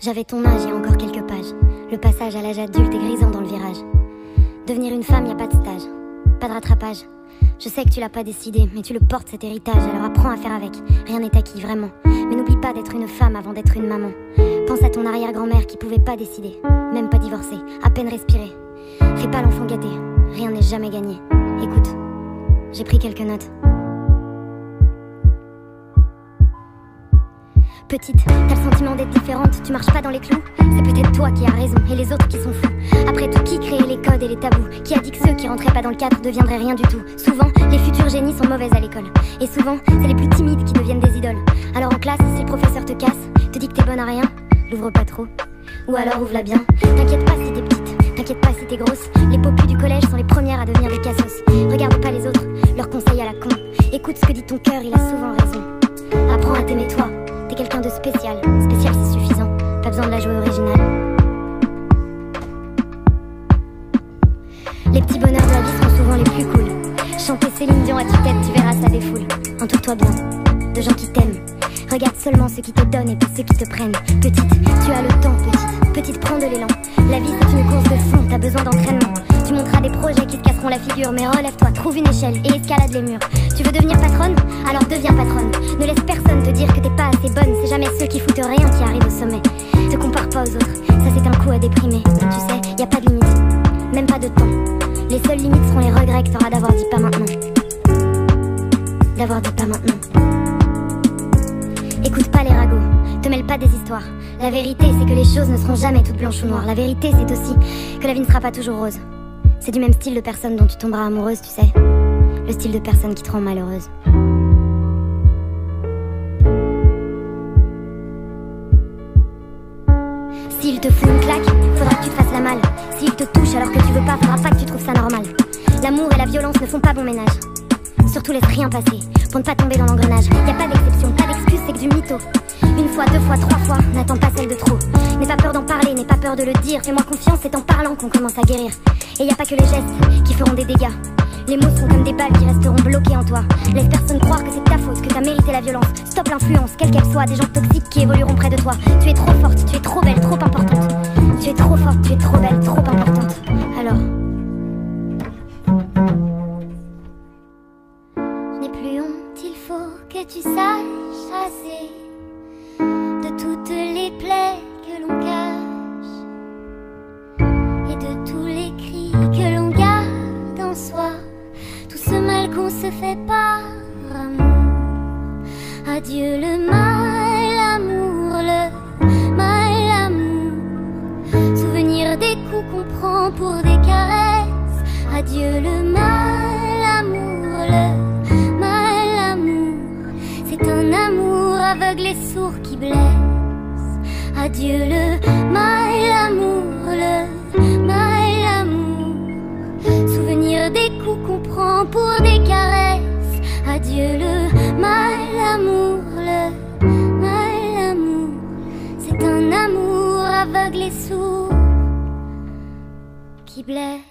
J'avais ton âge et encore quelques pages. Le passage à l'âge adulte est grisant dans le virage. Devenir une femme, y a pas de stage, pas de rattrapage. Je sais que tu l'as pas décidé, mais tu le portes cet héritage. Alors apprends à faire avec, rien n'est acquis vraiment. Mais n'oublie pas d'être une femme avant d'être une maman. Pense à ton arrière-grand-mère qui pouvait pas décider, même pas divorcer, à peine respirer. Fais pas l'enfant gâté, rien n'est jamais gagné. Écoute, j'ai pris quelques notes. Petite, t'as le sentiment d'être différente, tu marches pas dans les clous. C'est peut-être toi qui as raison et les autres qui sont fous. Après tout, qui créait les codes et les tabous? Qui a dit que ceux qui rentraient pas dans le cadre deviendraient rien du tout? Souvent, les futurs génies sont mauvaises à l'école. Et souvent, c'est les plus timides qui deviennent des idoles. Alors en classe, si le professeur te casse, te dit que t'es bonne à rien, l'ouvre pas trop, ou alors ouvre-la bien. T'inquiète pas si t'es petite, t'inquiète pas si t'es grosse. Les popus du collège sont les premières à devenir des cassos. Regarde pas les autres, leurs conseils à la con. Écoute ce que dit ton cœur, il a souvent raison. Apprends à t'aimer toi. T'es quelqu'un de spécial, spécial c'est suffisant, pas besoin de la jouer originale. Les petits bonheurs de la vie sont souvent les plus cool. Chanter Céline Dion à tue-tête, tu verras ça défoule. Entoure-toi bien, de gens qui t'aiment. Regarde seulement ceux qui te donnent et pas ceux qui te prennent. Petite, tu as le temps, petite, prends de l'élan. La vie c'est une course de fond, t'as besoin d'entraînement. Tu monteras des projets qui te casseront la figure, mais relève-toi, trouve une échelle et escalade les murs. Tu veux devenir patronne? Alors deviens patronne. Ne laisse personne te dire que t'es pas assez bonne. C'est jamais ceux qui foutent rien qui arrivent au sommet. Te compare pas aux autres, ça c'est un coup à déprimer. Tu sais, y a pas de limite, même pas de temps. Les seules limites seront les regrets que t'auras d'avoir dit pas maintenant. D'avoir dit pas maintenant. Écoute pas les ragots, te mêle pas des histoires. La vérité c'est que les choses ne seront jamais toutes blanches ou noires. La vérité c'est aussi que la vie ne sera pas toujours rose. C'est du même style de personne dont tu tomberas amoureuse, tu sais. Le style de personne qui te rend malheureuse. S'il te fout une claque, faudra que tu te fasses la malle. S'il te touche alors que tu veux pas, faudra pas que tu trouves ça normal. L'amour et la violence ne font pas bon ménage. Surtout laisse rien passer, pour ne pas tomber dans l'engrenage. Y a pas d'exception, pas d'excuse, c'est que du mytho. Une fois, deux fois, trois fois, n'attends pas celle de trop. N'aie pas peur d'en parler, n'aie pas peur de le dire. Fais-moi confiance, c'est en parlant qu'on commence à guérir. Et y a pas que les gestes qui feront des dégâts. Les mots sont comme des balles qui resteront bloquées en toi. Laisse personne croire que c'est ta faute, que t'as mérité la violence. Stop l'influence, quelle qu'elle soit, des gens toxiques qui évolueront près de toi. Tu es trop forte, tu es trop belle, trop importante. Tu es trop forte, tu es trop belle, trop importante. Alors je n'ai plus honte, il faut que tu saches assez de toutes les plaies que l'on cache et de tous les cris que l'on garde en soi. Tout ce mal qu'on se fait par amour. Adieu le mal, l'amour, le mal, l'amour. Souvenir des coups qu'on prend pour des caresses. Adieu le mal, l'amour, le mal, l'amour. C'est un amour aveugle et sourd qui blesse. Adieu le mal, l'amour, le mal, l'amour. Souvenir des coups qu'on prend pour des caresses. Adieu le mal, l'amour, le mal, l'amour. C'est un amour aveugle et sourd qui blesse.